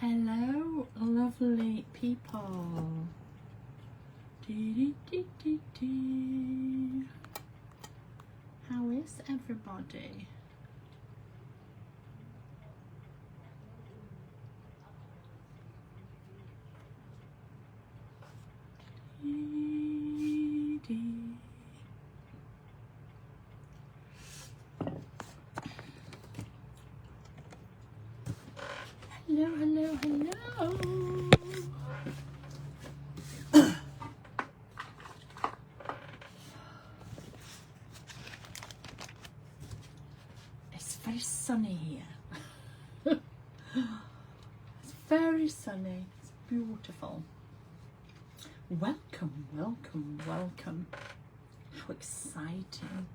Hello, lovely people. Dee, dee, dee, dee. How is everybody? Dee, dee. Hello, hello, hello. It's very sunny here. It's very sunny. It's beautiful. Welcome, welcome, welcome. How exciting.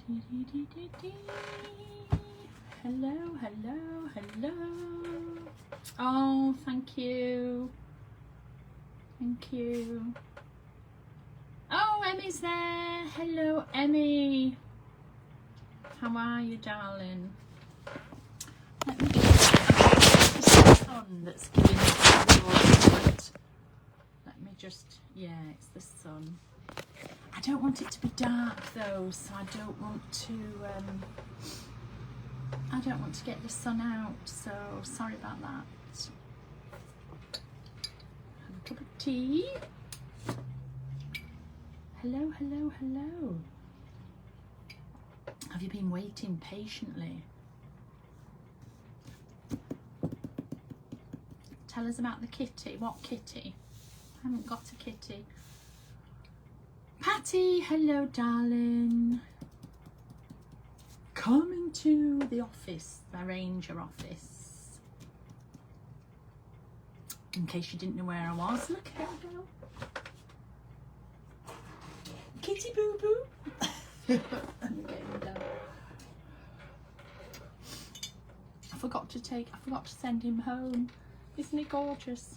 Dee, dee, dee, dee, dee. Hello, hello, hello. Oh, thank you. Thank you. Oh, Emmy's there. Hello, Emmy. How are you, darling? Let me just the sun that's giving me the Let me just, yeah, it's the sun. I don't want it to be dark though, so I don't want to get the sun out, so sorry about that. Have a cup of tea. Hello, hello, hello. Have you been waiting patiently? Tell us about the kitty. What kitty? I haven't got a kitty. Patty, hello, darling. Coming to the office, the Ranger office. In case you didn't know where I was, look here we go. Kitty boo boo. I forgot to send him home. Isn't he gorgeous?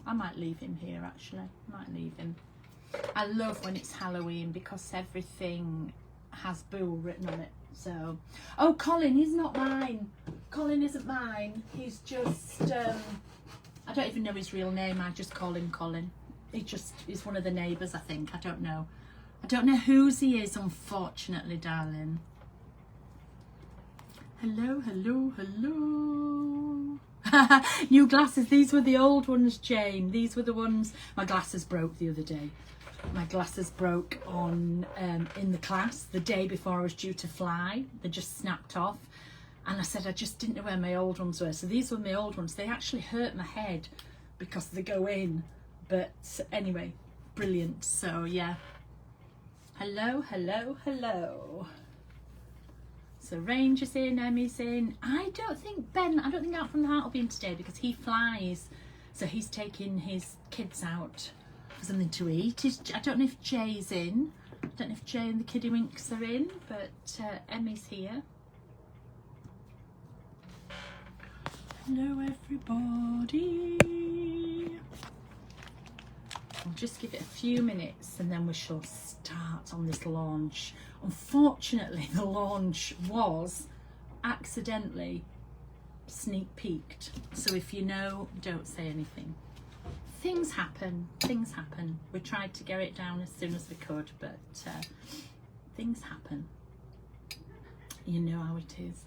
I might leave him here actually. I might leave him. I love when it's Halloween because everything has Boo written on it. So, oh, Colin, he's not mine. Colin isn't mine. He's just, I don't even know his real name. I just call him Colin. He just is one of the neighbours, I think. I don't know. I don't know whose he is, unfortunately, darling. Hello, hello, hello. New glasses. These were the old ones, Jane. These were the ones. My glasses broke the other day. My glasses broke on in the class the day before I was due to fly. They just snapped off, and I said I just didn't know where my old ones were. So these were my old ones. They actually hurt my head because they go in. But anyway, brilliant. So yeah. Hello, hello, hello. So Ranger's in, Emmy's in. I don't think Out from the Heart will be in today because he flies. So he's taking his kids out for something to eat. I don't know if Jay's in. I don't know if Jay and the Kiddywinks are in, but Emmy's here. Hello everybody. I'll just give it a few minutes and then we shall start on this launch. Unfortunately, the launch was accidentally sneak peeked. So if you know, don't say anything. Things happen, things happen. We tried to get it down as soon as we could, but things happen. You know how it is.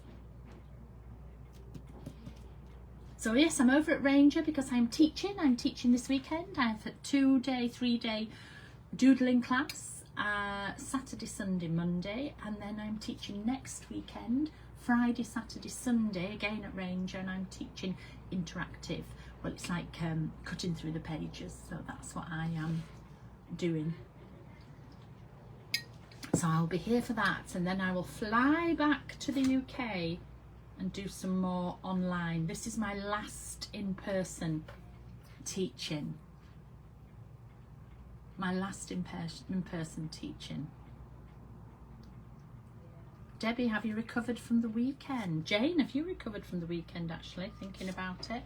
So yes, I'm over at Ranger because I'm teaching. I'm teaching this weekend. I have a 2-day, 3-day doodling class, Saturday, Sunday, Monday, and then I'm teaching next weekend, Friday, Saturday, Sunday, again at Ranger, and I'm teaching interactive. Well, it's like cutting through the pages, so that's what I am doing. So I'll be here for that, and then I will fly back to the UK and do some more online. This is my last in-person teaching. My last in-person teaching. Debbie, have you recovered from the weekend? Jane, have you recovered from the weekend actually, thinking about it?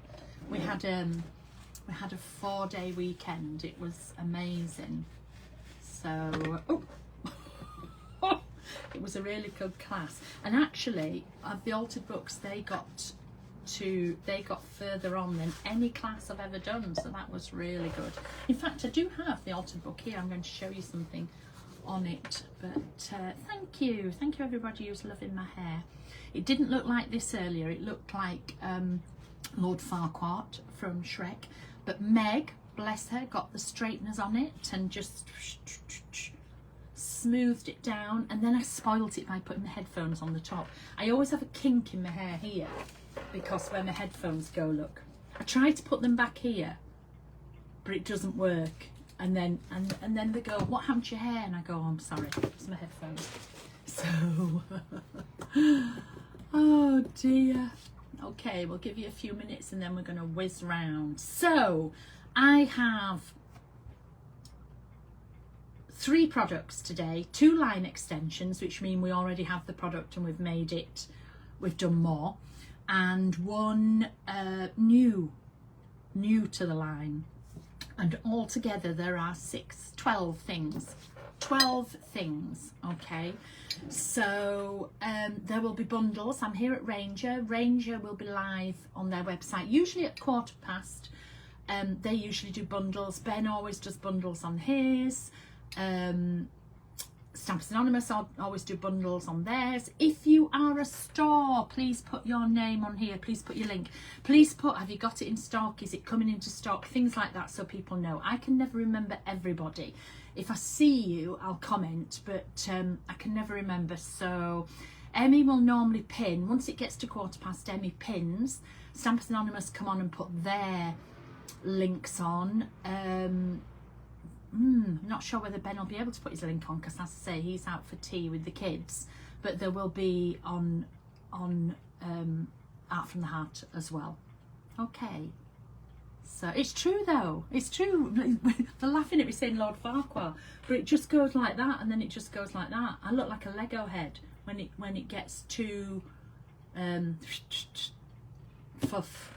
We had a 4-day weekend. It was amazing. So, oh. It was a really good class. And actually, of the altered books, they got further on than any class I've ever done, so that was really good. In fact, I do have the altered book here. I'm going to show you something on it, but thank you everybody who's loving my hair. It didn't look like this earlier. It looked like Lord Farquaad from Shrek, but Meg, bless her, got the straighteners on it and just smoothed it down, and then I spoiled it by putting the headphones on the top. I always have a kink in my hair here because where my headphones go, look, I try to put them back here but it doesn't work, and then they go, what happened to your hair? And I go, oh, I'm sorry, it's my headphones. So oh dear. Okay, we'll give you a few minutes and then we're going to whiz round. So I have 3 products today, 2 line extensions, which mean we already have the product and we've made it, we've done more, and 1 new to the line. And altogether there are 12 things. 12 things, okay? So there will be bundles. I'm here at Ranger. Ranger will be live on their website, usually at 15:15. They usually do bundles. Ben always does bundles on his. Stampers Anonymous always do bundles on theirs. If you are a store, please put your name on here. Please put your link. Please put, have you got it in stock? Is it coming into stock? Things like that, so people know. I can never remember everybody. If I see you, I'll comment, but I can never remember. So Emmy will normally pin. Once it gets to 15:15, Emmy pins. Stampers Anonymous come on and put their links on. Not sure whether Ben will be able to put his link on, because as I say, he's out for tea with the kids, but there will be on Art from the Heart as well. Okay, so it's true though, it's true. They're laughing at me saying Lord Farquaad, but it just goes like that, and then it just goes like that. I look like a Lego head when it gets too fuff.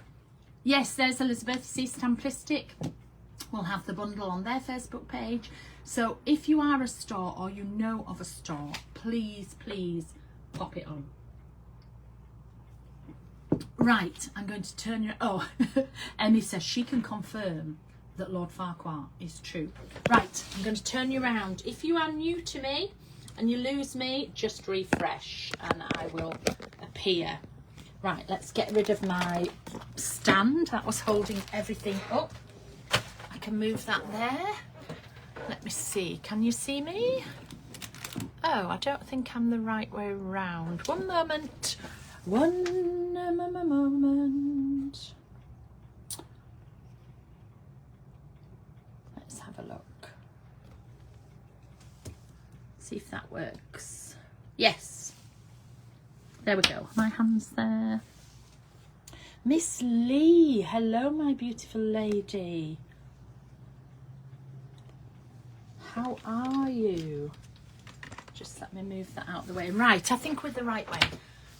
Yes, there's Elizabeth, see Stamplistic. We'll have the bundle on their Facebook page. So if you are a store or you know of a store, please pop it on. Right, I'm going to turn you. Oh, Emmy says she can confirm that Lord Farquaad is true. Right, I'm going to turn you around. If you are new to me and you lose me, just refresh and I will appear. Right, let's get rid of my stand that was holding everything up. I can move that there. Let me see, can you see me? Oh, I don't think I'm the right way round. One moment. One moment. Let's have a look. See if that works. Yes. There we go. My hand's there. Miss Lee. Hello, my beautiful lady. How are you? Just let me move that out of the way. Right, I think we're the right way.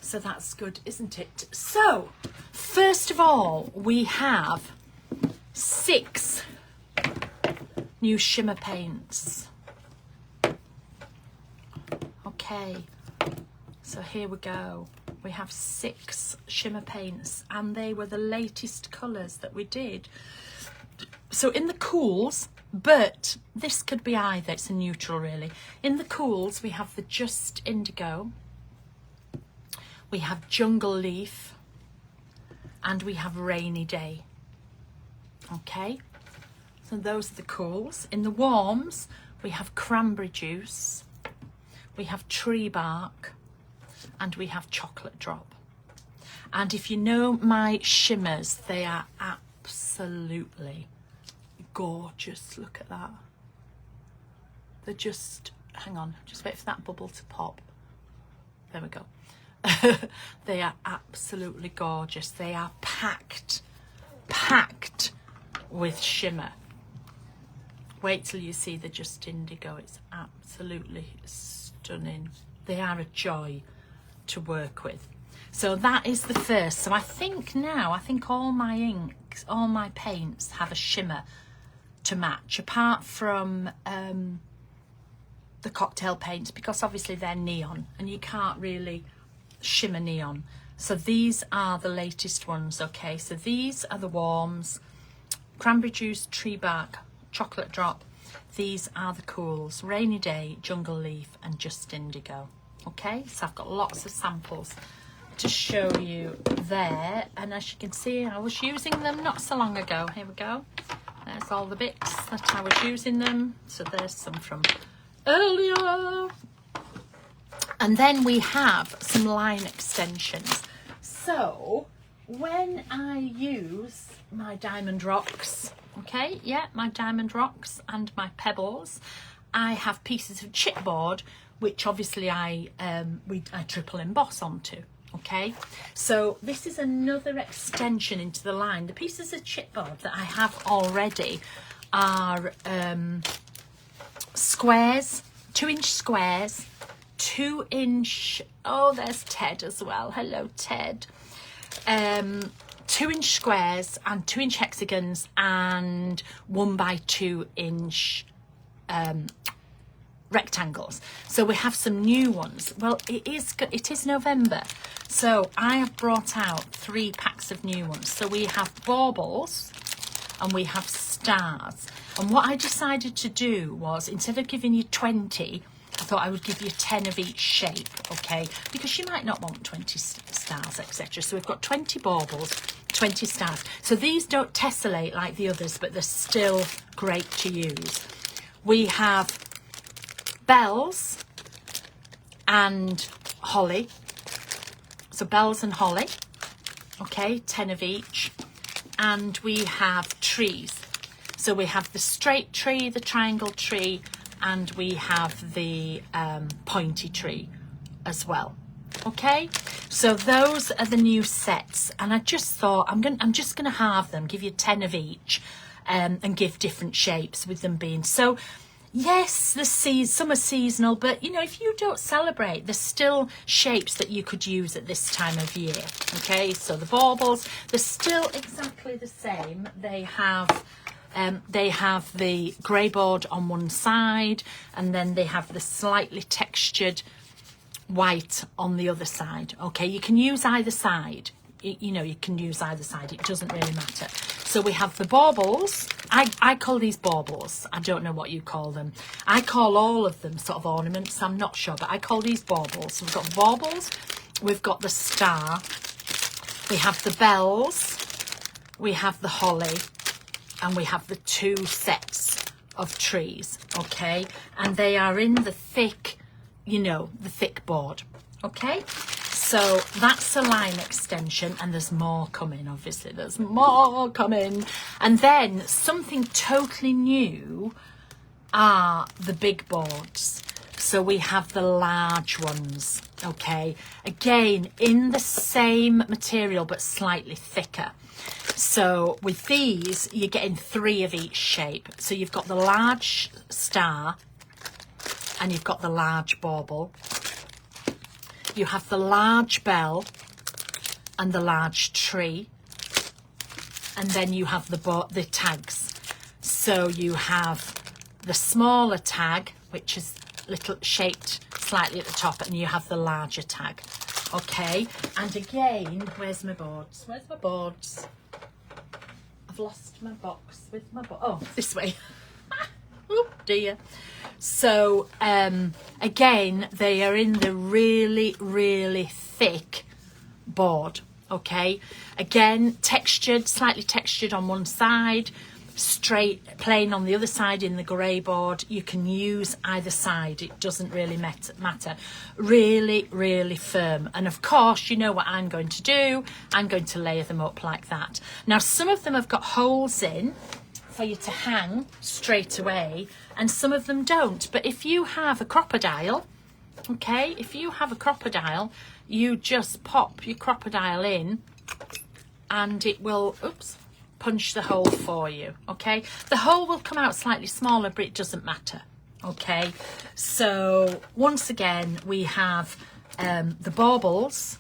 So that's good, isn't it? So, first of all, we have 6 new shimmer paints. Okay, so here we go. We have 6 shimmer paints, and they were the latest colours that we did. So in the cools, but this could be either, it's a neutral really. In the cools, we have the Just Indigo, we have Jungle Leaf, and we have Rainy Day. Okay, so those are the cools. In the warms, we have Cranberry Juice, we have Tree Bark, and we have Chocolate Drop. And if you know my shimmers, they are absolutely gorgeous. Look at that. They're just, hang on, just wait for that bubble to pop. There we go. They are absolutely gorgeous. They are packed with shimmer. Wait till you see the Just Indigo. It's absolutely stunning. They are a joy to work with. So that is the first. So I think all my inks, all my paints have a shimmer to match, apart from the cocktail paints, because obviously they're neon and you can't really shimmer neon. So these are the latest ones. Okay, so these are the warms: cranberry juice, tree bark, chocolate drop. These are the cools: rainy day, jungle leaf, and just indigo. Okay, so I've got lots of samples to show you there, and as you can see, I was using them not so long ago. Here we go. There's all the bits that I was using them. So there's some from earlier. And then we have some line extensions. So when I use my diamond rocks, okay, yeah, my diamond rocks and my pebbles, I have pieces of chipboard, which obviously I triple emboss onto. Okay, so this is another extension into the line. The pieces of chipboard that I have already are squares, 2-inch squares, 2-inch, oh, there's Ted as well. Hello, Ted. 2-inch squares and 2-inch hexagons and 1x2-inch rectangles. So we have some new ones. Well, it is November, so I have brought out 3 packs of new ones. So we have baubles and we have stars. And what I decided to do was, instead of giving you 20, I thought I would give you 10 of each shape, okay? Because you might not want 20 stars, etc. So we've got 20 baubles, 20 stars. So these don't tessellate like the others, but they're still great to use. We have bells and holly. So bells and holly, okay, 10 of each. And we have trees. So we have the straight tree, the triangle tree, and we have the pointy tree as well. Okay, so those are the new sets, and I just thought I'm just gonna halve them, give you 10 of each, and give different shapes with them being so. Yes, some are seasonal, but you know, if you don't celebrate, there's still shapes that you could use at this time of year. Okay, so the baubles, they're still exactly the same. They have the grey board on one side, and then they have the slightly textured white on the other side. Okay, you can use either side. You know, you can use either side. It doesn't really matter. So we have the baubles. I call these baubles. I don't know what you call them. I call all of them sort of ornaments. I'm not sure, but I call these baubles. So we've got the baubles. We've got the star. We have the bells. We have the holly. And we have the 2 sets of trees. Okay. And they are in the thick, you know, the thick board. Okay. So that's a line extension, and there's more coming, obviously. There's more coming. And then something totally new are the big boards. So we have the large ones, okay? Again, in the same material, but slightly thicker. So with these, you're getting 3 of each shape. So you've got the large star, and you've got the large bauble. You have the large bell and the large tree, and then you have the tags. So you have the smaller tag, which is little shaped slightly at the top, and you have the larger tag. Okay, and again, where's my boards? Where's my boards? I've lost my box with my board. Oh, this way. Oh dear. So again, they are in the really, really thick board. Okay, again, textured, slightly textured on one side, straight plain on the other side in the grey board. You can use either side, it doesn't really matter. Really, really firm. And of course, you know what I'm going to do. I'm going to layer them up like that. Now, some of them have got holes in for you to hang straight away, and some of them don't. But if you have a crocodile, okay, if you have a crocodile, you just pop your crocodile in and it will, punch the hole for you, okay? The hole will come out slightly smaller, but it doesn't matter, okay? So once again, we have the baubles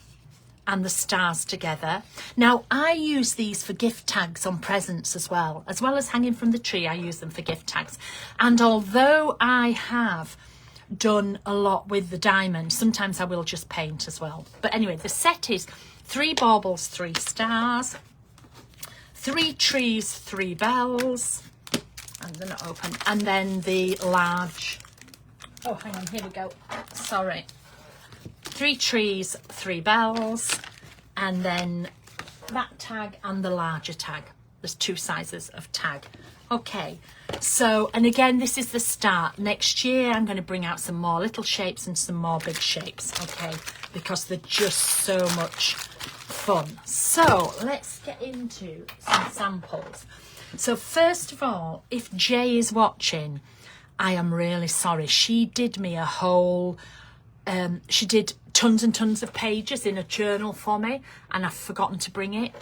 and the stars together. Now, I use these for gift tags on presents as well as hanging from the tree. I use them for gift tags. And although I have done a lot with the diamond. Sometimes I will just paint as well. But anyway, the set is 3 baubles, 3 stars, 3 trees, 3 bells, and they're not open, and then the large, oh hang on, here we go, sorry, 3 trees, 3 bells, and then that tag and the larger tag. There's 2 sizes of tag. Okay, so, and again, this is the start. Next year I'm going to bring out some more little shapes and some more big shapes, okay, because they're just so much fun. So let's get into some samples. So first of all, if Jay is watching, I am really sorry. She did me a whole, she did tons and tons of pages in a journal for me, and I've forgotten to bring it.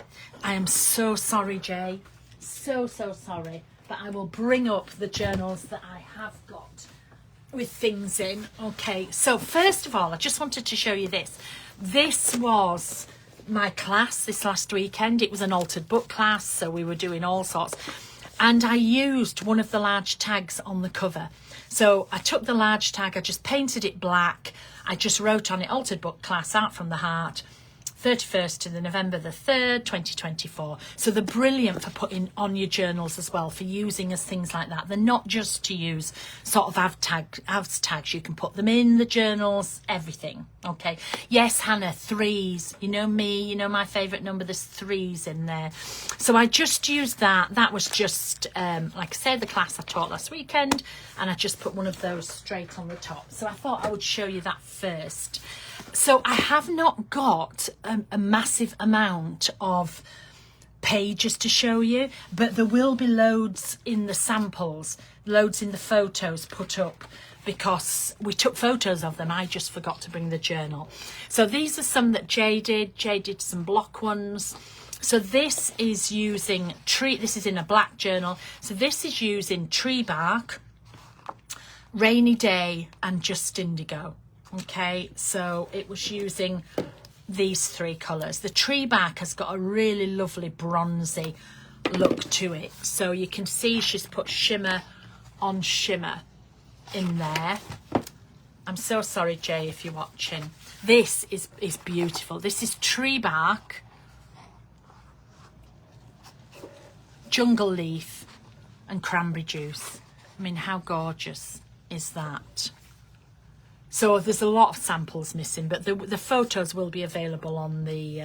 I am so sorry, Jay. So sorry. But I will bring up the journals that I have got with things in. Okay, so first of all, I just wanted to show you this. This was my class this last weekend. It was an altered book class, so we were doing all sorts. And I used one of the large tags on the cover. So I took the large tag, I just painted it black. I just wrote on it, altered book class, art from the heart, 31st to the November the 3rd, 2024. So they're brilliant for putting on your journals as well, for using as things like that. They're not just to use sort of avs tags. You can put them in the journals, everything. Okay. Yes, Hannah, 3s. You know me, you know my favourite number, there's 3s in there. So I just used that. That was just, like I said, the class I taught last weekend, and I just put one of those straight on the top. So I thought I would show you that first. So I have not got a massive amount of pages to show you, but there will be loads in the samples, loads in the photos put up, because we took photos of them. I just forgot to bring the journal. So these are some that Jay did. Jay did some block ones. So this is using tree, this is in a black journal. So this is using tree bark, rainy day, and just indigo. Okay, so it was using these 3 colours. The tree bark has got a really lovely bronzy look to it. So you can see she's put shimmer on shimmer in there. I'm so sorry, Jay, if you're watching. This is beautiful. This is tree bark, jungle leaf, and cranberry juice. I mean, how gorgeous is that? So there's a lot of samples missing, but the photos will be available on the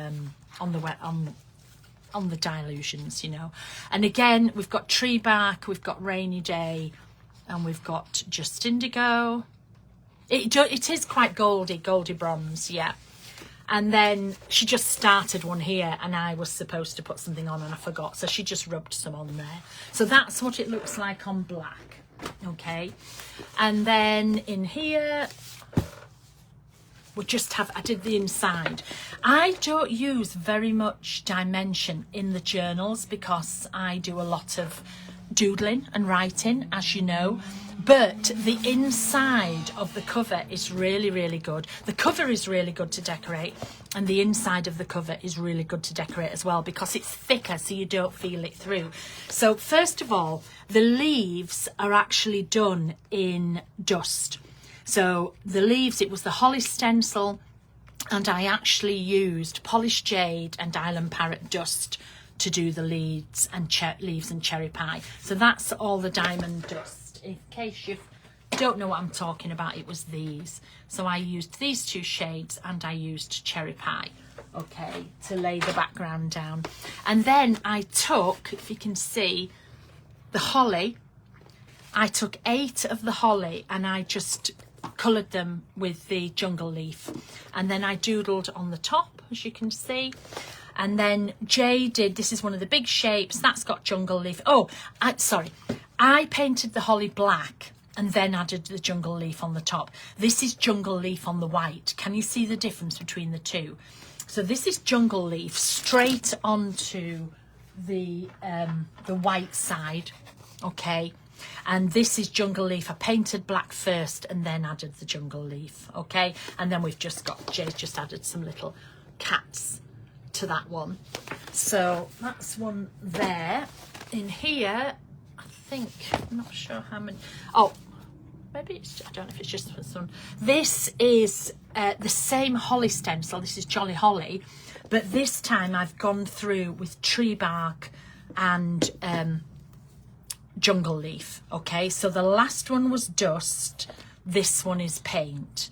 Dylusions, you know. And again, we've got tree bark, we've got rainy day, and we've got just indigo. It is quite goldy bronze, yeah. And then she just started one here, and I was supposed to put something on and I forgot, so she just rubbed some on there. So that's what it looks like on black, okay. And then in here we just have, I did the inside. I don't use very much dimension in the journals because I do a lot of doodling and writing, as you know, but the inside of the cover is really good. The cover is really good to decorate, and the inside of the cover is really good to decorate as well, because it's thicker, so you don't feel it through. So first of all, the leaves are actually done in dust. So the leaves, it was the holly stencil, and I actually used polished jade and island parrot dust to do the leaves and cherry pie. So that's all the diamond dust. In case you don't know what I'm talking about, it was these. So I used these 2 shades, and I used cherry pie, okay, to lay the background down. And then I took, if you can see, the holly. I took 8 of the holly, and I just coloured them with the jungle leaf, and then I doodled on the top, as you can see. And then Jay did, this is one of the big shapes, that's got jungle leaf. I painted the holly black and then added the jungle leaf on the top. This is jungle leaf on the white. Can you see the difference between the 2? So this is jungle leaf straight onto the white side, okay. And this is jungle leaf. I painted black first and then added the jungle leaf, okay. And then we've just got, Jay's just added some little cats to that one. So that's one there. In here, I think, I'm not sure how many. Oh, maybe it's, I don't know if it's just for this one. This is the same holly stencil. This is Jolly Holly, but this time I've gone through with tree bark and jungle leaf. Okay, so the last one was dust, this one is paint.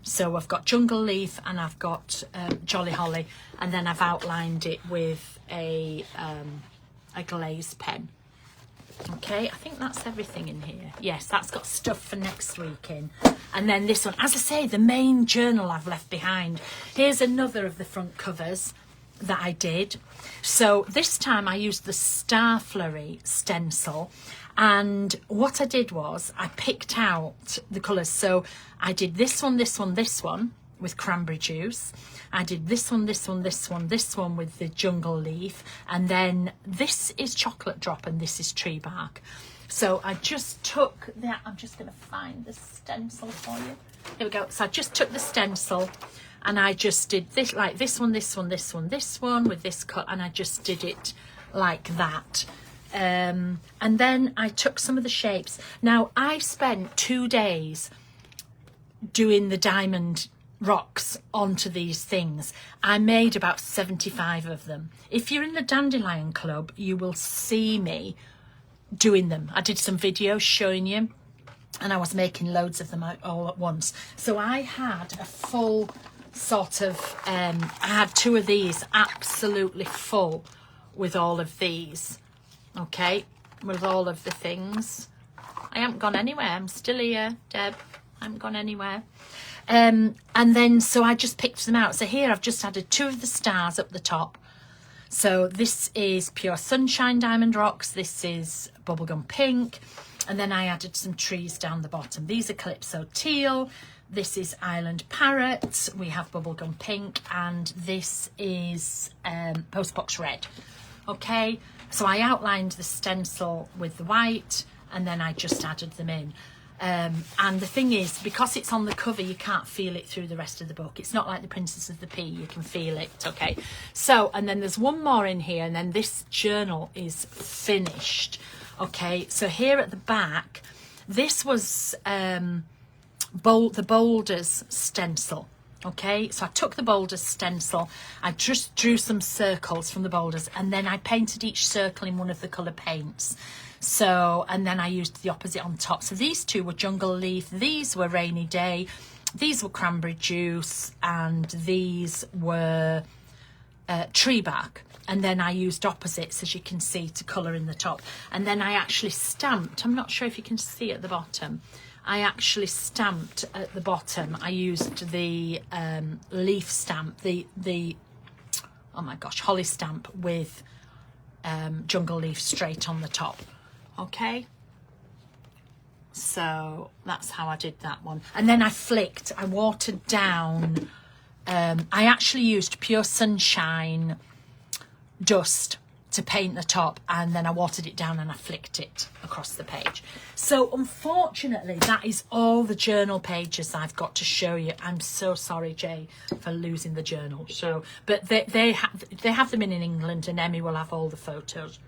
So I've got jungle leaf and I've got Jolly Holly, and then I've outlined it with a glaze pen. Okay, I think that's everything in here. Yes, that's got stuff for next week in. And then this one, as I say, the main journal I've left behind. Here's another of the front covers that I did. So this time I used the Star Flurry stencil, and what I did was I picked out the colours. So I did this one, this one, this one with cranberry juice. I did this one, this one, this one, this one with the jungle leaf, and then this is chocolate drop and this is tree bark. So I just took that, I'm just going to find the stencil for you. Here we go. So I just took the stencil and I just did this, like this one, this one, this one, this one with this cut, and I just did it like that. And then I took some of the shapes. Now I spent 2 days doing the diamond rocks onto these things. I made about 75 of them. If you're in the Dandelion Club, you will see me doing them. I did some videos showing you, and I was making loads of them all at once. So I had a full sort of I had 2 of these absolutely full with all of these, okay, with all of the things. I haven't gone anywhere. I'm still here, Deb. I haven't gone anywhere. And then so I just picked them out. So here I've just added 2 of the stars up the top. So this is Pure Sunshine Diamond Rocks, this is Bubblegum Pink, and then I added some trees down the bottom. These are Calypso Teal, this is Island Parrot, we have Bubblegum Pink, and this is Postbox Red. Okay, so I outlined the stencil with the white, and then I just added them in. And the thing is, because it's on the cover, you can't feel it through the rest of the book. It's not like the Princess of the Pea, you can feel it. Okay, so, and then there's one more in here, and then this journal is finished. Okay, so here at the back, this was the Boulders stencil. Okay, so I took the Boulders stencil, I just drew some circles from the boulders, and then I painted each circle in one of the colour paints. So, and then I used the opposite on top. So these 2 were Jungle Leaf, these were Rainy Day, these were Cranberry Juice, and these were Tree Bark. And then I used opposites, as you can see, to colour in the top. And then I actually stamped, I'm not sure if you can see at the bottom, I actually stamped at the bottom. I used the leaf stamp, the oh my gosh, holly stamp with jungle leaf straight on the top. Okay, so that's how I did that one. And then I flicked, I watered down, I actually used Pure Sunshine dust to paint the top, and then I watered it down and I flicked it across the page. So unfortunately that is all the journal pages I've got to show you. I'm so sorry, Jay, for losing the journal. So, but they have them in England, and Emmy will have all the photos.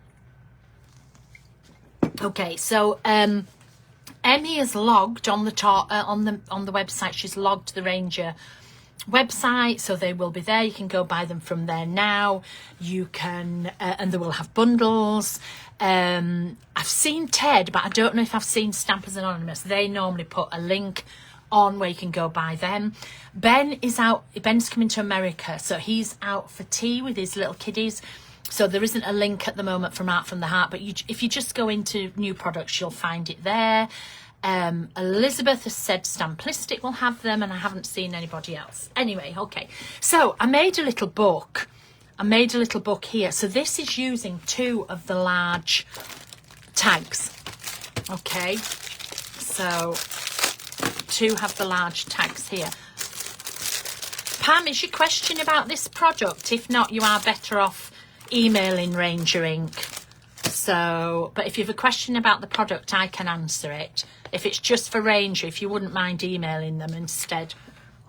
Okay, so Emmy is logged on the top on the website. She's logged the Ranger website, so they will be there. You can go buy them from there now. You can and they will have bundles. I've seen Ted, but I don't know if I've seen Stampers Anonymous. They normally put a link on where you can go buy them. Ben is out, Ben's coming to America, so he's out for tea with his little kiddies. So there isn't a link at the moment from Art from the Heart, but if you just go into new products, you'll find it there. Elizabeth has said Stamplistic will have them, and I haven't seen anybody else. Anyway, okay. So I made a little book. Here. So this is using 2 of the large tags. Okay. So 2 have the large tags here. Pam, is your question about this product? If not, you are better off emailing Ranger Ink. So, but if you have a question about the product, I can answer it. If it's just for Ranger, if you wouldn't mind emailing them instead.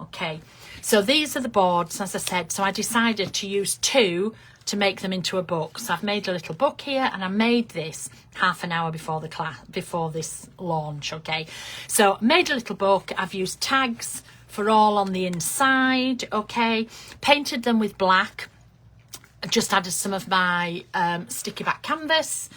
Okay, so these are the boards, as I said. So I decided to use 2 to make them into a book. So I've made a little book here, and I made this half an hour before the class, before this launch, okay? So made a little book. I've used tags for all on the inside, okay? Painted them with black. I just added some of my sticky back canvas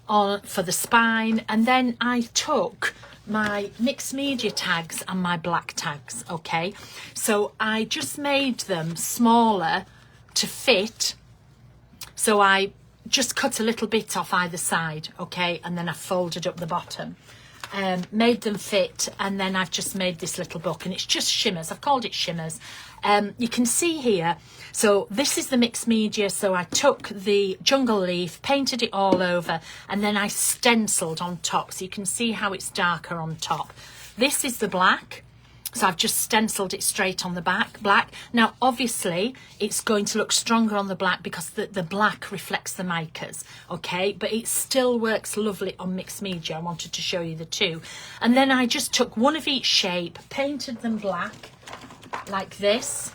on for the spine, and then I took my mixed media tags and my black tags, okay? So I just made them smaller to fit. So I just cut a little bit off either side, okay? And then I folded up the bottom, made them fit, and then I've just made this little book, and it's just shimmers. I've called it shimmers. You can see here, so this is the mixed media. So I took the jungle leaf, painted it all over, and then I stenciled on top. So you can see how it's darker on top. This is the black. So I've just stenciled it straight on the back, black. Now, obviously, it's going to look stronger on the black because the black reflects the micas, okay? But it still works lovely on mixed media. I wanted to show you the two. And then I just took one of each shape, painted them black, like this.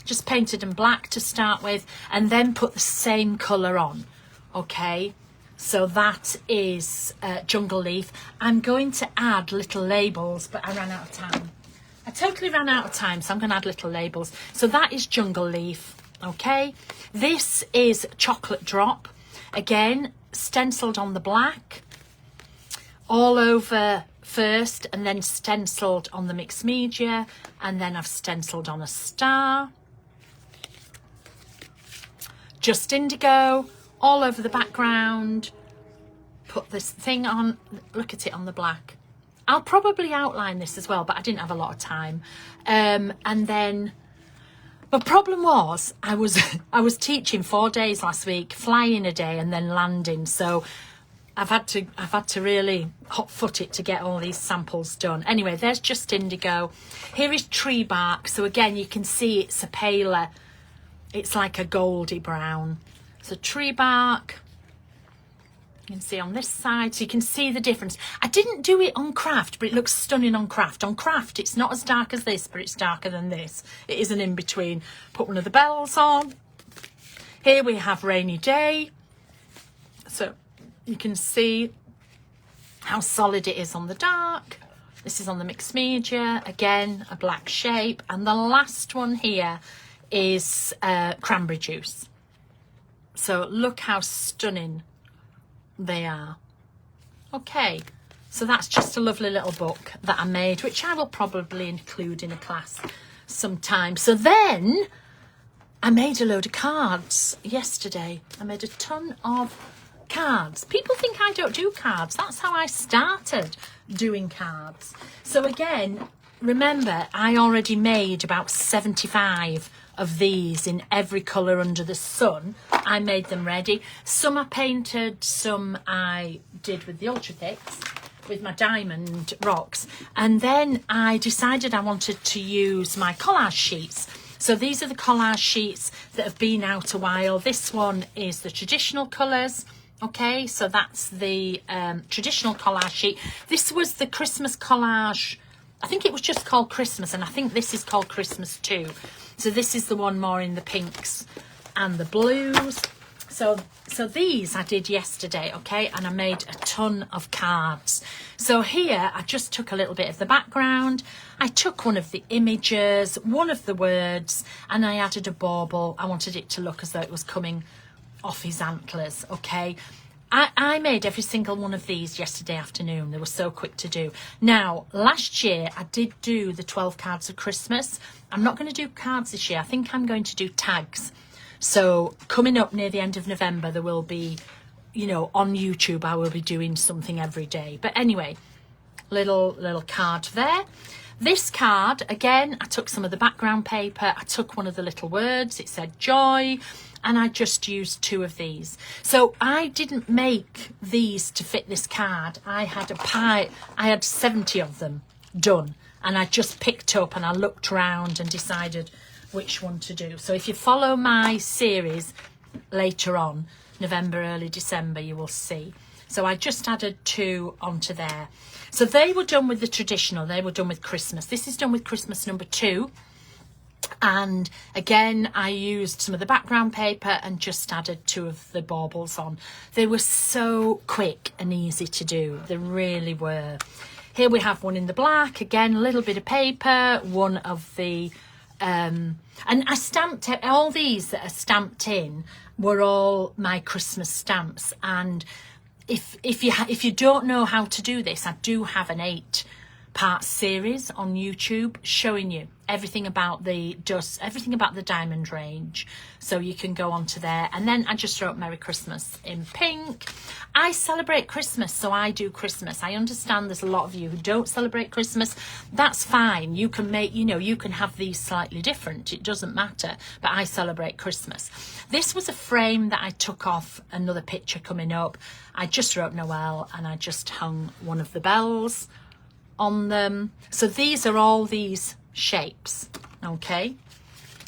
Just painted them black to start with, and then put the same colour on, okay? So that is jungle leaf. I'm going to add little labels, but I ran out of time. I totally ran out of time, so I'm going to add little labels. So that is jungle leaf, okay? This is chocolate drop. Again, stenciled on the black, all over first, and then stenciled on the mixed media, and then I've stenciled on a star. Just indigo, all over the background. Put this thing on, look at it on the black. I'll probably outline this as well, but I didn't have a lot of time. And then, the problem was, I was teaching 4 days last week, flying a day and then landing. So I've had to really hot foot it to get all these samples done. Anyway, there's just indigo. Here is tree bark. So again, you can see it's a paler, it's like a goldy brown. So tree bark. You can see on this side, so you can see the difference. I didn't do it on craft, but it looks stunning on craft. On craft, it's not as dark as this, but it's darker than this. It is an in-between. Put one of the bells on. Here we have rainy day. So you can see how solid it is on the dark. This is on the mixed media. Again, a black shape. And the last one here is cranberry juice. So look how stunning they are. Okay, so that's just a lovely little book that I made, which I will probably include in a class sometime. So then I made a load of cards yesterday. I made a ton of cards. People think I don't do cards. That's how I started doing cards. So again, remember, I already made about 75 of these in every colour under the sun. I made them ready. Some I painted, some I did with the Ultrathicks, with my diamond rocks. And then I decided I wanted to use my collage sheets. So these are the collage sheets that have been out a while. This one is the traditional colours. Okay, so that's the traditional collage sheet. This was the Christmas collage. I think it was just called Christmas, and I think this is called Christmas too. So this is the one more in the pinks and the blues. So these I did yesterday, okay, and I made a ton of cards. So here I just took a little bit of the background. I took one of the images, one of the words, and I added a bauble. I wanted it to look as though it was coming off his antlers, okay. I made every single one of these yesterday afternoon. They were so quick to do. Now, last year I did do the 12 cards of Christmas. I'm not going to do cards this year. I think I'm going to do tags. So coming up near the end of November, there will be, you know, on YouTube, I will be doing something every day. But anyway, little card there. This card, again, I took some of the background paper. I took one of the little words. It said joy. And I just used 2 of these. So I didn't make these to fit this card. I had a pie. I had 70 of them done. And I just picked up and I looked around and decided which one to do. So if you follow my series later on, November, early December, you will see. So I just added 2 onto there. So they were done with the traditional. They were done with Christmas. This is done with Christmas number 2. And again, I used some of the background paper and just added 2 of the baubles on. They were so quick and easy to do. They really were. Here we have one in the black. Again, a little bit of paper, one of the... and I stamped it. All these that are stamped in were all my Christmas stamps. And if you don't know how to do this, I do have an 8-part series on YouTube showing you everything about the dust, everything about the Diamond range, so you can go onto there. And then I just wrote Merry Christmas in pink. I celebrate Christmas, so I do Christmas. I understand there's a lot of you who don't celebrate Christmas. That's fine. You can make, you know, you can have these slightly different, it doesn't matter, but I celebrate Christmas. This was a frame that I took off another picture coming up. I just wrote Noel and I just hung one of the bells on them. So these are all these shapes. Okay,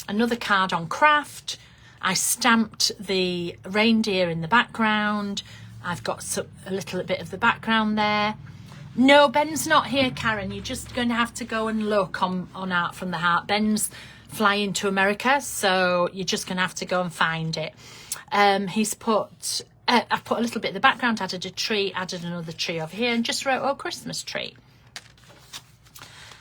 another card on craft. I stamped the reindeer in the background. I've got a little bit of the background there. No, Ben's not here, Karen. You're just going to have to go and look on Art from the Heart. Ben's flying to America, so you're just going to have to go and find it. He's put I've put a little bit in the background, added a tree, added another tree over here, and just wrote, oh, Christmas tree.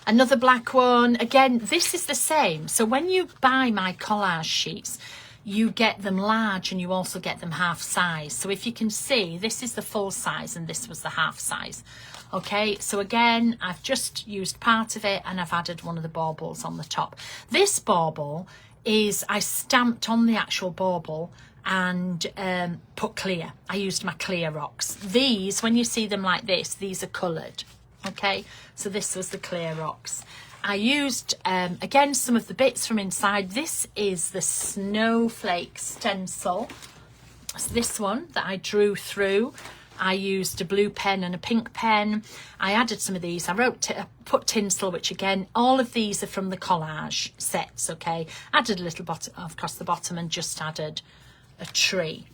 Another black one. Again, this is the same. So when you buy my collage sheets, you get them large and you also get them half size. So if you can see, this is the full size and this was the half size. Okay, so again, I've just used part of it and I've added one of the baubles on the top. This bauble is, I stamped on the actual bauble and put clear. I used my clear rocks. These, when you see them like this, these are coloured. Okay, so this was the clear rocks. I used, again, some of the bits from inside. This is the snowflake stencil. It's this one that I drew through. I used a blue pen and a pink pen. I added some of these. I put tinsel, which again, all of these are from the collage sets, okay? Added a little bottom across the bottom and just added a tree.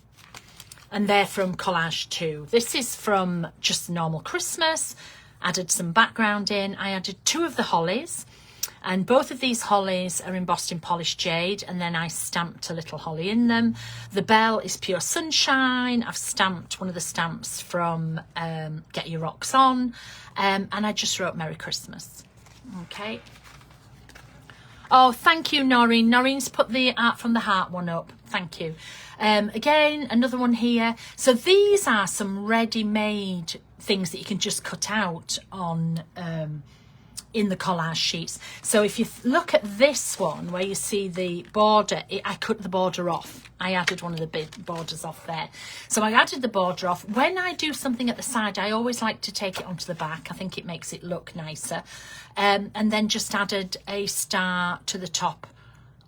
And they're from collage 2. This is from just normal Christmas. Added some background in. I added 2 of the hollies, and both of these hollies are embossed in polished jade, and then I stamped a little holly in them. The bell is pure sunshine. I've stamped one of the stamps from Get Your Rocks On, and I just wrote Merry Christmas. Okay. Oh, thank you, Noreen. Noreen's put the Art from the Heart one up. Thank you. Again, another one here. So these are some ready-made things that you can just cut out on in the collage sheets. So if you look at this one where you see the border, I cut the border off. I added one of the big borders off there. So I added the border off. When I do something at the side, I always like to take it onto the back. I think it makes it look nicer. And then just added a star to the top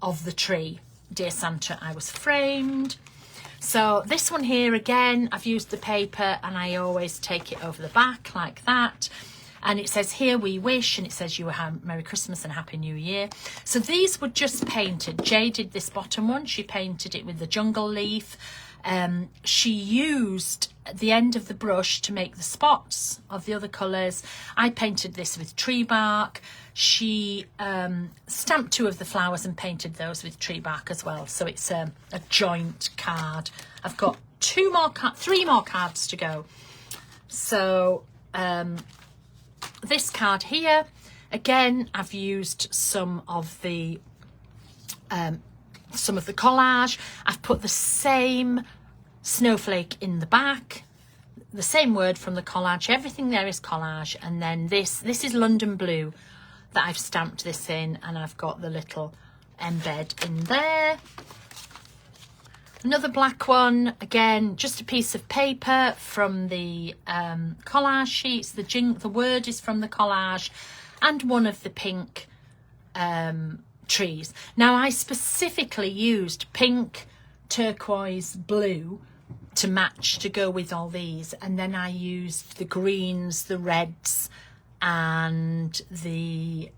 of the tree. Dear Santa, I was framed. So this one here, again, I've used the paper and I always take it over the back like that. And it says, here we wish, and it says you have Merry Christmas and Happy New Year. So these were just painted. Jay did this bottom one. She painted it with the jungle leaf. She used the end of the brush to make the spots of the other colours. I painted this with tree bark. She stamped 2 of the flowers and painted those with tree bark as well. So it's a joint card. I've got 3 more cards to go. So this card here, again, I've used some of the collage. I've put the same snowflake in the back, the same word from the collage. Everything there is collage. And then this is London Blue that I've stamped this in, and I've got the little embed in there. Another black one, again, just a piece of paper from the collage sheets. The word is from the collage, and one of the pink trees. Now, I specifically used pink, turquoise, blue to match, to go with all these. And then I used the greens, the reds, and the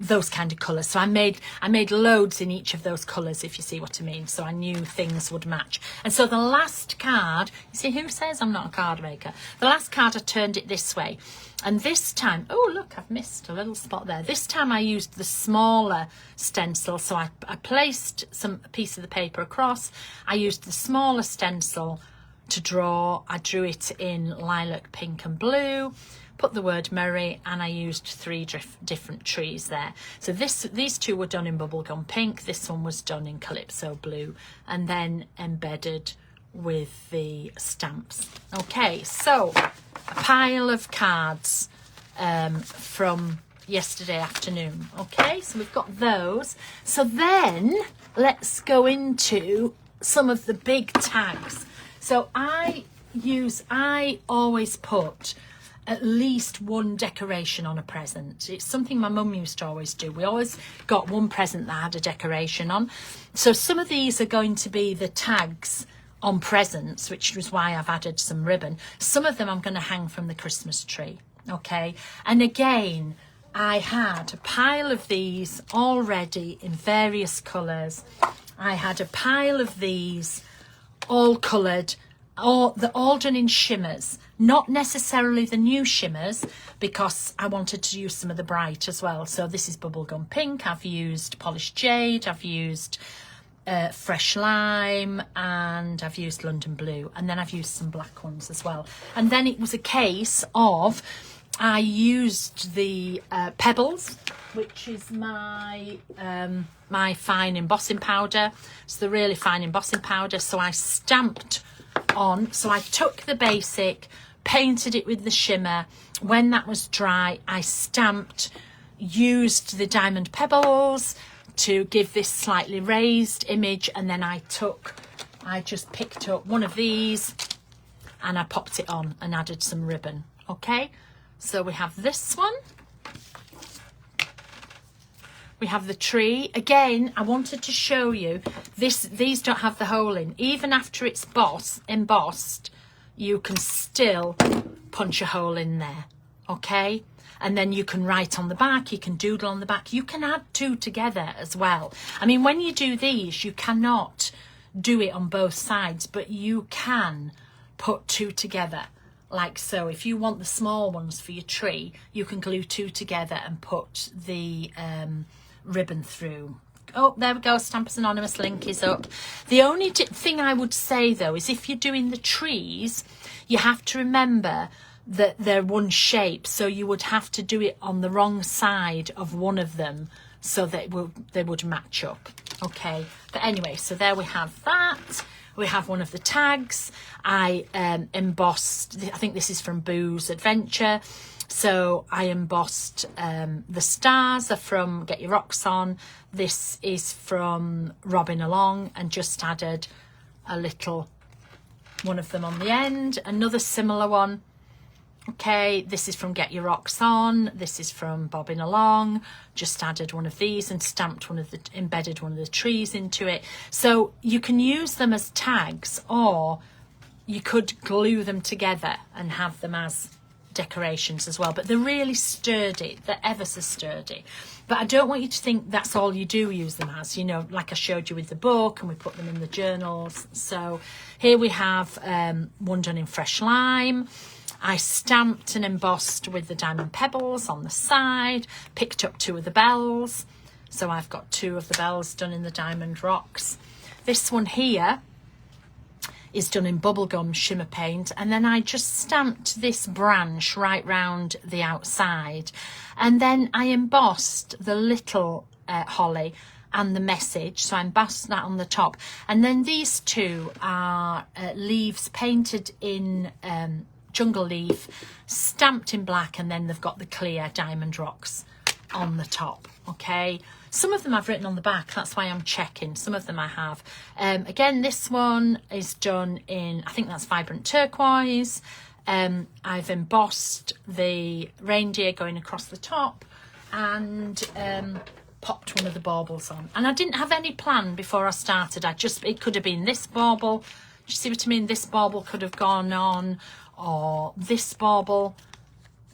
those kind of colours. So I made loads in each of those colours, if you see what I mean. So I knew things would match. And so the last card, you see, who says I'm not a card maker? The last card, I turned it this way. And this time, oh look, I've missed a little spot there. This time I used the smaller stencil. So I placed a piece of the paper across. I used the smaller stencil to draw. I drew it in lilac, pink and blue. Put the word merry, and I used 3 different trees there. So these 2 were done in bubblegum pink. This one was done in calypso blue, and then embedded with the stamps. Okay, so a pile of cards from yesterday afternoon. Okay, so we've got those. So then let's go into some of the big tags. So I always put at least 1 decoration on a present. It's something my mum used to always do. We always got 1 present that had a decoration on. So some of these are going to be the tags on presents, which was why I've added some ribbon. Some of them I'm going to hang from the Christmas tree. Okay, and again, I had a pile of these already in various colours. I had a pile of these all coloured, they're all done in shimmers, not necessarily the new shimmers, because I wanted to use some of the bright as well. So this is bubblegum pink, I've used polished jade, I've used fresh lime, and I've used London blue, and then I've used some black ones as well. And then it was a case of, I used the pebbles, which is my my fine embossing powder. It's the really fine embossing powder. So I stamped on, so I took the basic, painted it with the shimmer. When that was dry, I stamped, used the diamond pebbles to give this slightly raised image, and then I just picked up one of these and I popped it on and added some ribbon. Okay, so we have this one. We have the tree. Again, I wanted to show you this. These don't have the hole in. Even after it's embossed, you can still punch a hole in there. Okay, and then you can write on the back, you can doodle on the back, you can add 2 together as well. I mean, when you do these, you cannot do it on both sides, but you can put 2 together like so. If you want the small ones for your tree, you can glue 2 together and put the ribbon through. Oh, there we go, Stampers Anonymous link is up. The only thing I would say though is, if you're doing the trees, you have to remember that they're one shape, so you would have to do it on the wrong side of one of them so that they would match up. Okay, but anyway, so there we have that. We have one of the tags. I embossed, I think this is from Boo's Adventure, so I embossed the stars are from Get Your Rocks On. This is from Robin Along, and just added a little one of them on the end. Another similar one. Okay, this is from Get Your Rocks On. This is from Bobbing Along. Just added one of these and stamped embedded one of the trees into it. So you can use them as tags, or you could glue them together and have them as decorations as well. But they're really sturdy. They're ever so sturdy. But I don't want you to think that's all you do use them as, you know, like I showed you with the book, and we put them in the journals. So here we have one done in fresh lime. I stamped and embossed with the diamond pebbles on the side, picked up 2 of the bells. So I've got 2 of the bells done in the diamond rocks. This one here is done in bubblegum shimmer paint, and then I just stamped this branch right round the outside, and then I embossed the little holly and the message, so I embossed that on the top. And then these 2 are leaves painted in jungle leaf, stamped in black, and then they've got the clear diamond rocks on the top. Okay, some of them I've written on the back, that's why I'm checking. Some of them I have. Again, this one is done in, I think that's vibrant turquoise. I've embossed the reindeer going across the top, and popped one of the baubles on. And I didn't have any plan before I started. It could have been this bauble. Do you see what I mean? This bauble could have gone on, or this bauble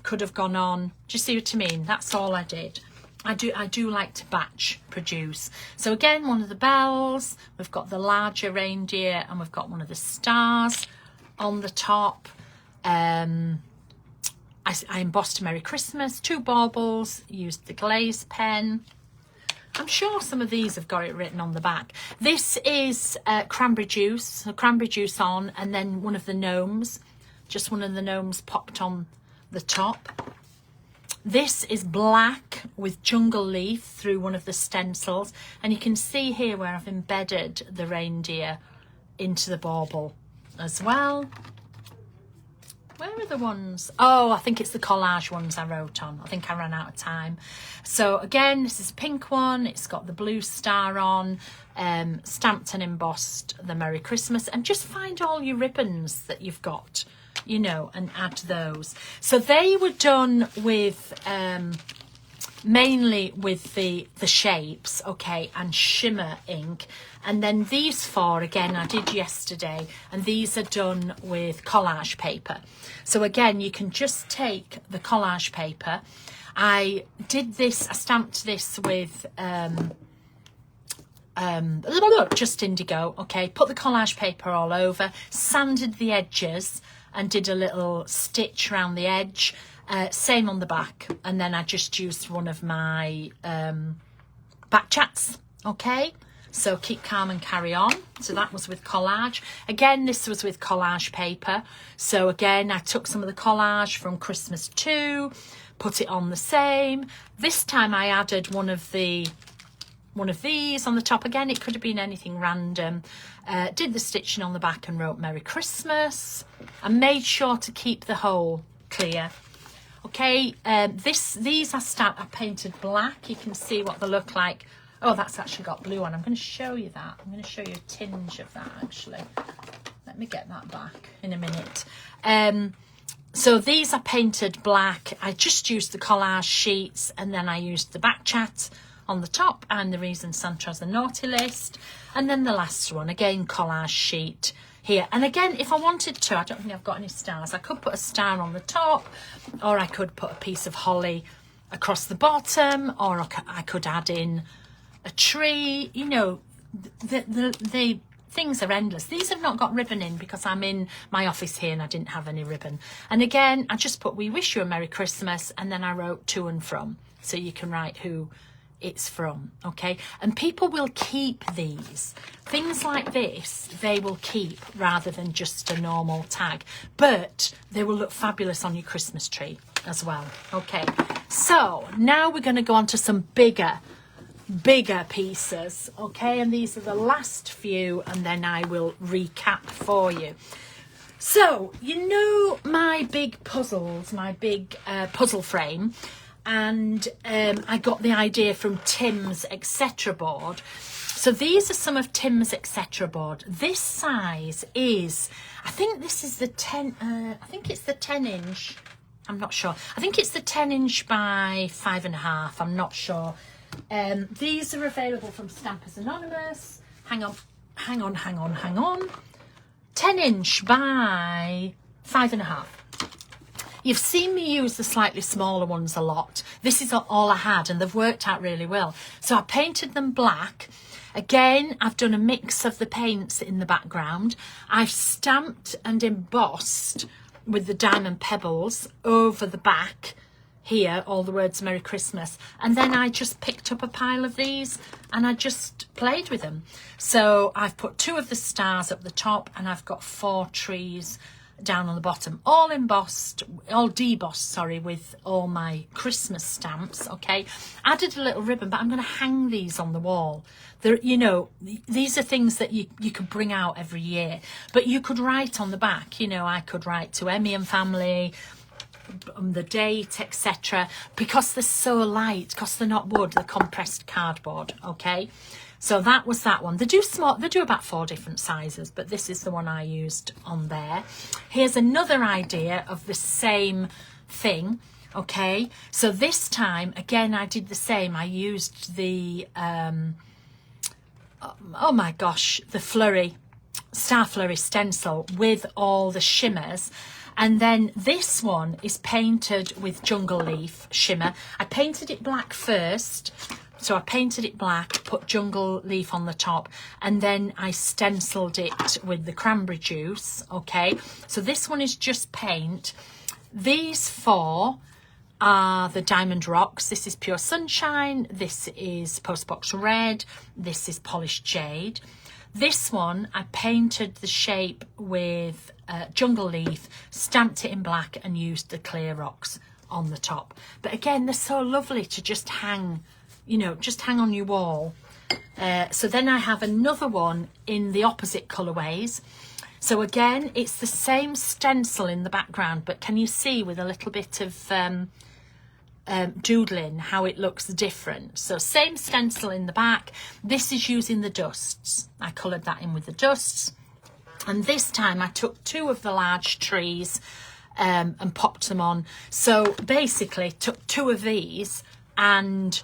could have gone on. Do you see what I mean? That's all I did. I do like to batch produce. So again, one of the bells, we've got the larger reindeer, and we've got one of the stars on the top. I embossed a Merry Christmas, 2 baubles, used the glaze pen. I'm sure some of these have got it written on the back. This is cranberry juice on, and then one of the gnomes, just one of the gnomes popped on the top. This is black with jungle leaf through one of the stencils, and you can see here where I've embedded the reindeer into the bauble as well. Where are the ones? Oh, I think it's the collage ones I wrote on. I think I ran out of time. So again, this is a pink one. It's got the blue star on, stamped and embossed the Merry Christmas. And just find all your ribbons that you've got, you know, and add those. So they were done with mainly with the shapes, okay, and shimmer ink. And then these 4, again, I did yesterday, and these are done with collage paper. So again, you can just take the collage paper. I did this, I stamped this with just indigo, okay, put the collage paper all over, sanded the edges and did a little stitch around the edge. Same on the back, and then I just used one of my back chats, okay? So keep calm and carry on. So that was with collage. Again, this was with collage paper. So again, I took some of the collage from Christmas 2, put it on the same. This time I added one of these on the top. Again, it could have been anything random. Did the stitching on the back and wrote Merry Christmas. I made sure to keep the hole clear. Okay, these I painted black. You can see what they look like. Oh, that's actually got blue on. I'm going to show you that. I'm going to show you a tinge of that, actually. Let me get that back in a minute. So these are painted black. I just used the collage sheets, and then I used the back chat on the top and the reason Santa has a naughty list. And then the last one, again, collage sheet here. And again, if I wanted to, I don't think I've got any stars. I could put a star on the top, or I could put a piece of holly across the bottom, or I could add in a tree. You know, the things are endless. These have not got ribbon in because I'm in my office here and I didn't have any ribbon. And again, I just put, we wish you a Merry Christmas, and then I wrote to and from, so you can write who it's from, okay? And people will keep these. Things like this, they will keep rather than just a normal tag. But they will look fabulous on your Christmas tree as well, okay? So now we're going to go on to some bigger pieces, okay? And these are the last few, and then I will recap for you. So, you know my big puzzles, my big puzzle frame, and I got the idea from Tim's Etc. board. So these are some of Tim's Etc. board. This size is, I think this is the 10, I think it's the 10 inch, I'm not sure. I think it's the 10 inch by 5.5, I'm not sure. These are available from Stampers Anonymous. Hang on. 10 inch by 5.5. You've seen me use the slightly smaller ones a lot. This is all I had, and they've worked out really well. So I painted them black. Again, I've done a mix of the paints in the background. I've stamped and embossed with the diamond pebbles over the back here, all the words Merry Christmas. And then I just picked up a pile of these and I just played with them. So I've put 2 of the stars up the top, and I've got 4 trees down on the bottom, all embossed, all debossed, sorry, with all my Christmas stamps, okay? Added a little ribbon, but I'm going to hang these on the wall. They're, you know, these are things that you could bring out every year, but you could write on the back, you know, I could write to Emmy and family, the date, etc., because they're so light, because they're not wood, they're compressed cardboard, okay? So that was that one. They do about 4 different sizes, but this is the one I used on there. Here's another idea of the same thing, okay? So this time, again, I did the same. I used the, oh my gosh, the flurry, star flurry stencil with all the shimmers. And then this one is painted with Jungle Leaf shimmer. I painted it black first. So I painted it black, put Jungle Leaf on the top, and then I stenciled it with the cranberry juice, okay? So this one is just paint. These four are the Diamond Rocks. This is Pure Sunshine, this is Postbox Red, this is Polished Jade. This one, I painted the shape with Jungle Leaf, stamped it in black and used the clear rocks on the top. But again, they're so lovely to just hang, you know, just hang on your wall. So then I have another one in the opposite colourways. So again, it's the same stencil in the background, but can you see with a little bit of doodling how it looks different? So same stencil in the back. This is using the dusts. I coloured that in with the dusts. And this time I took two of the large trees and popped them on. So basically took two of these and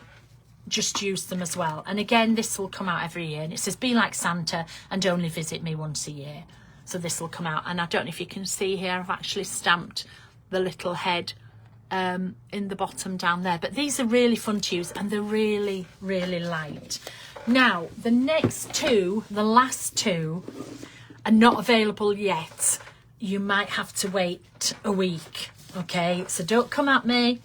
just used them as well. And again, this will come out every year, and it says be like Santa and only visit me once a year. So this will come out, and I don't know if you can see here, I've actually stamped the little head in the bottom down there. But these are really fun to use, and they're really, really light. Now the next two, the last two, are not available yet. You might have to wait a week, okay? So don't come at me.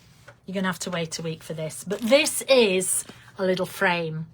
You're going to have to wait a week for this. But this is a little frame,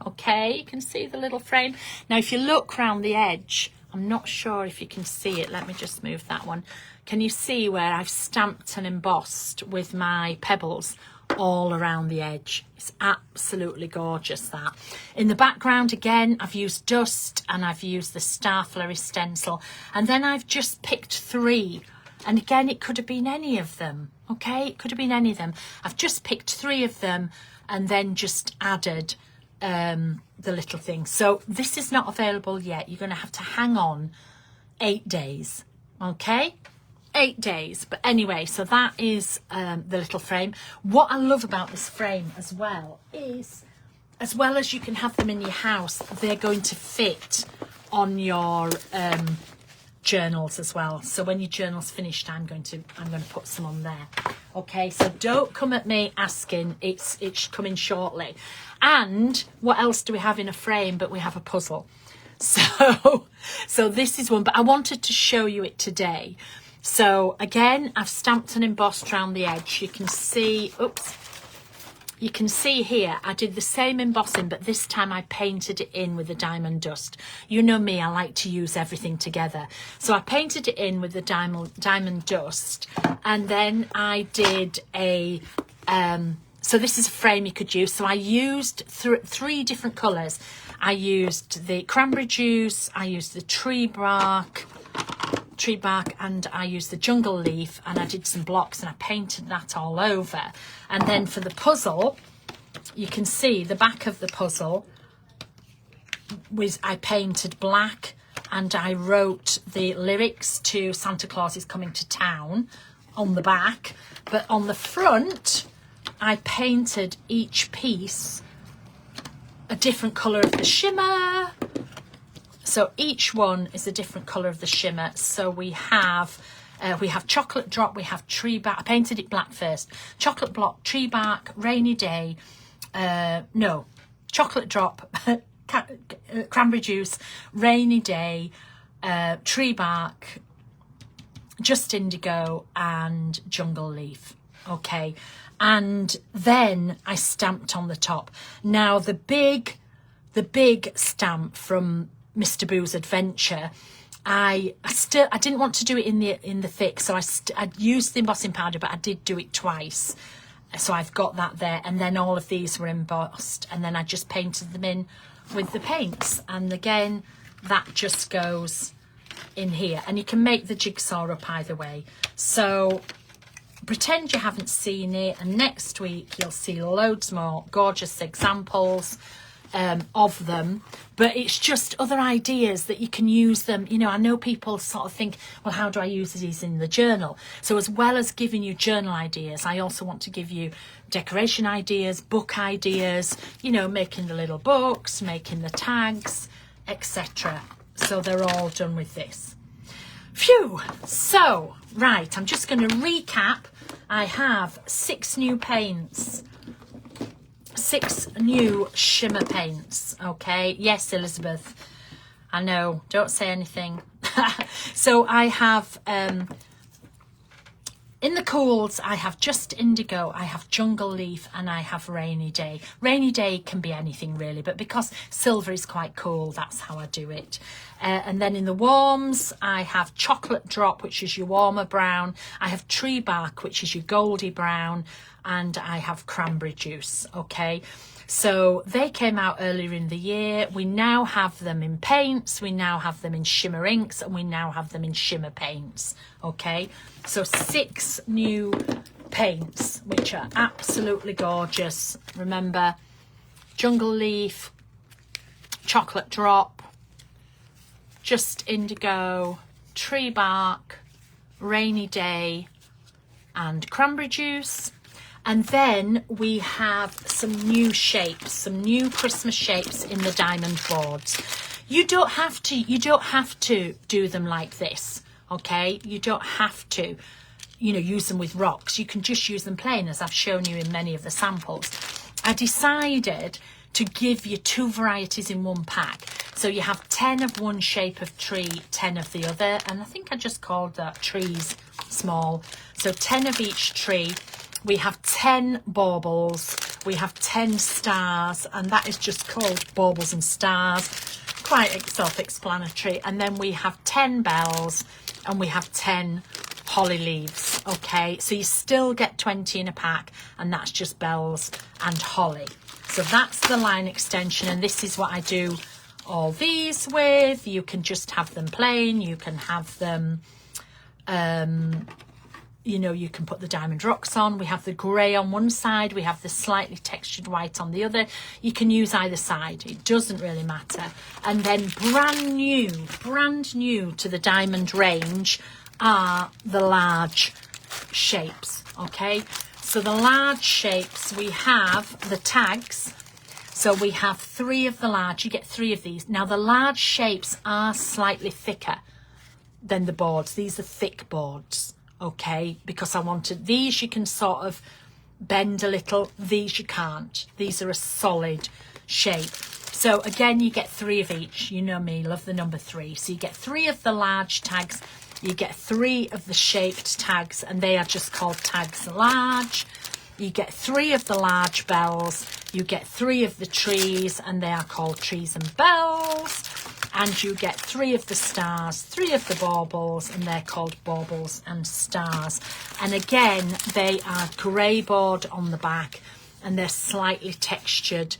okay? You can see the little frame. Now, if you look round the edge, I'm not sure if you can see it. Let me just move that one. Can you see where I've stamped and embossed with my pebbles all around the edge? It's absolutely gorgeous, that. In the background, again, I've used dust and I've used the Star Flurry stencil. And then I've just picked three. And again, it could have been any of them, okay? It could have been any of them. I've just picked three of them and then just added the little thing. So this is not available yet. You're going to have to hang on 8 days, okay? 8 days. But anyway, so that is the little frame. What I love about this frame as well is, as well as you can have them in your house, they're going to fit on your journals as well. So when your journal's finished, I'm going to put some on there. Okay, so don't come at me asking. It's coming shortly. And what else do we have in a frame? But we have a puzzle. So this is one, but I wanted to show you it today. So again, I've stamped and embossed around the edge. You can see, oops, you can see here, I did the same embossing, but this time I painted it in with the diamond dust. You know me, I like to use everything together. So I painted it in with the diamond dust, and then I did a, so this is a frame you could use. So I used three different colours. I used the cranberry juice, I used the tree bark, and I used the Jungle Leaf, and I did some blocks and I painted that all over. And then for the puzzle, you can see the back of the puzzle was, I painted black and I wrote the lyrics to Santa Claus is Coming to Town on the back, but on the front I painted each piece a different colour of the shimmer. So each one is a different colour of the shimmer. So we have chocolate drop, we have tree bark. I painted it black first. Chocolate block, tree bark, rainy day. No, chocolate drop, cranberry juice, rainy day, tree bark, just indigo, and jungle leaf. Okay, and then I stamped on the top. Now the big stamp from Mr. Boo's Adventure, I didn't want to do it in the thick, so I used the embossing powder, but I did do it twice. So I've got that there, and then all of these were embossed, and then I just painted them in with the paints, and again that just goes in here, and you can make the jigsaw up either way. So pretend you haven't seen it, and next week you'll see loads more gorgeous examples of them, but it's just other ideas that you can use them. You know, I know people sort of think, well, how do I use these in the journal? So as well as giving you journal ideas, I also want to give you decoration ideas, book ideas, you know, making the little books, making the tags, etc. So they're all done with this. Phew. So, right, I'm just going to recap. I have 6 new paints. 6 new shimmer paints, okay? Yes, Elizabeth. I know, don't say anything. So I have, in the cools, I have Just Indigo, I have Jungle Leaf, and I have Rainy Day. Rainy Day can be anything really, but because silver is quite cool, that's how I do it. And then in the warms, I have Chocolate Drop, which is your warmer brown. I have Tree Bark, which is your goldy brown. And I have Cranberry Juice, okay? So they came out earlier in the year. We now have them in paints, we now have them in shimmer inks, and we now have them in shimmer paints, okay? So 6 new paints, which are absolutely gorgeous. Remember, Jungle Leaf, Chocolate Drop, Just Indigo, Tree Bark, Rainy Day, and Cranberry Juice. And then we have some new shapes, some new Christmas shapes in the diamond boards. You don't have to do them like this, okay? You don't have to, you know, use them with rocks. You can just use them plain, as I've shown you in many of the samples. I decided to give you 2 varieties in one pack. So you have 10 of one shape of tree, 10 of the other. And I think I just called that trees small. So 10 of each tree. We have 10 baubles, we have 10 stars, and that is just called baubles and stars. Quite self-explanatory. And then we have 10 bells, and we have 10 holly leaves, okay? So you still get 20 in a pack, and that's just bells and holly. So that's the line extension, and this is what I do all these with. You can just have them plain, you can have them... you know, you can put the diamond rocks on. We have the grey on one side. We have the slightly textured white on the other. You can use either side. It doesn't really matter. And then brand new to the diamond range are the large shapes, okay? So the large shapes, we have the tags. So we have 3 of the large. You get 3 of these. Now, the large shapes are slightly thicker than the boards. These are thick boards. Okay, because I wanted these, you can sort of bend a little, these you can't. These are a solid shape. So again, you get 3 of each. You know me, love the number 3. So you get 3 of the large tags, you get 3 of the shaped tags, and they are just called tags large. You get 3 of the large bells, you get 3 of the trees, and they are called trees and bells. And you get 3 of the stars, 3 of the baubles, and they're called baubles and stars. And again, they are grey board on the back, and they're slightly textured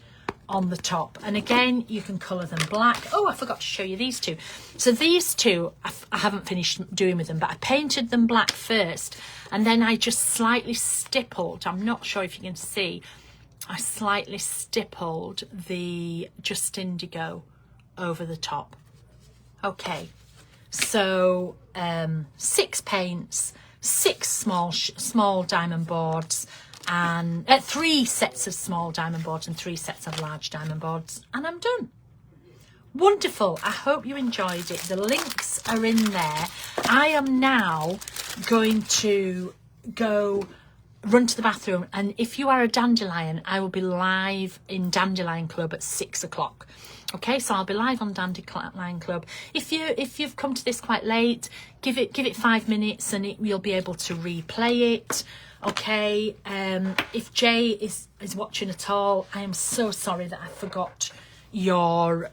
on the top. And again, you can colour them black. Oh, I forgot to show you these 2. So these 2, I haven't finished doing with them, but I painted them black first, and then I just slightly stippled. I'm not sure if you can see. I slightly stippled the Just Indigo over the top. Okay, so 6 paints, 6 small diamond boards, and 3 sets of small diamond boards and 3 sets of large diamond boards, and I'm done. Wonderful. I hope you enjoyed it. The links are in there. I am now going to go run to the bathroom, and if you are a dandelion, I will be live in Dandelion Club at 6 o'clock. Okay, so I'll be live on Dandelion Club. If you've come to this quite late, give it 5 minutes, and you'll be able to replay it. Okay, if Jay is watching at all, I am so sorry that I forgot your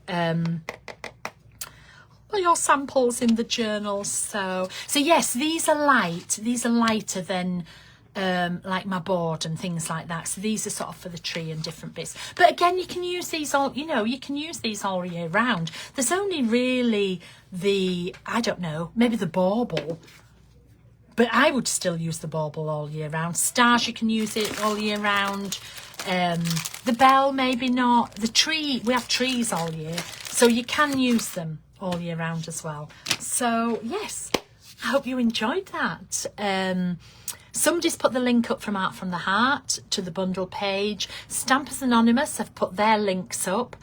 samples in the journals. So yes, these are light. These are lighter than like my board and things like that. So these are sort of for the tree and different bits. But again, you can use these all, you know, you can use these all year round. There's only really the, I don't know, maybe the bauble. But I would still use the bauble all year round. Stars, you can use it all year round. The bell, maybe not. The tree, we have trees all year. So you can use them all year round as well. So, yes, I hope you enjoyed that. Somebody's put the link up from Art from the Heart to the bundle page. Stampers Anonymous have put their links up.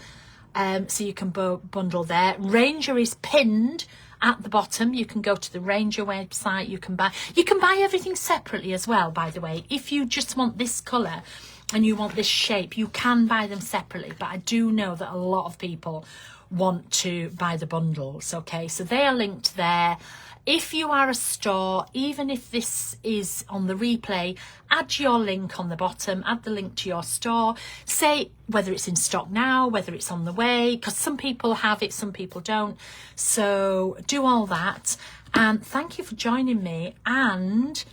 So you can bundle there. Ranger is pinned at the bottom. You can go to the Ranger website. You can buy everything separately as well, by the way. If you just want this colour and you want this shape, you can buy them separately. But I do know that a lot of people want to buy the bundles, okay? So they are linked there. If you are a store, even if this is on the replay, add your link on the bottom, add the link to your store, say whether it's in stock now, whether it's on the way, because some people have it, some people don't. So do all that. And thank you for joining me. And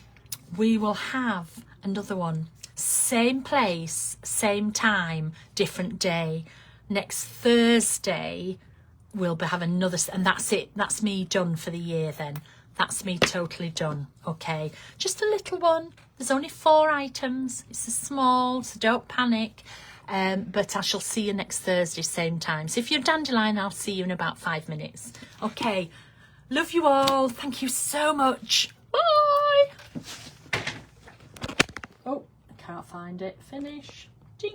we will have another one. Same place, same time, different day. Next Thursday, we'll have another, and that's it. That's me done for the year then. That's me totally done, okay? Just a little one. There's only 4 items. It's a small, so don't panic. But I shall see you next Thursday, same time. So if you're Dandelion, I'll see you in about 5 minutes. Okay. Love you all. Thank you so much. Bye. Oh, I can't find it. Finish.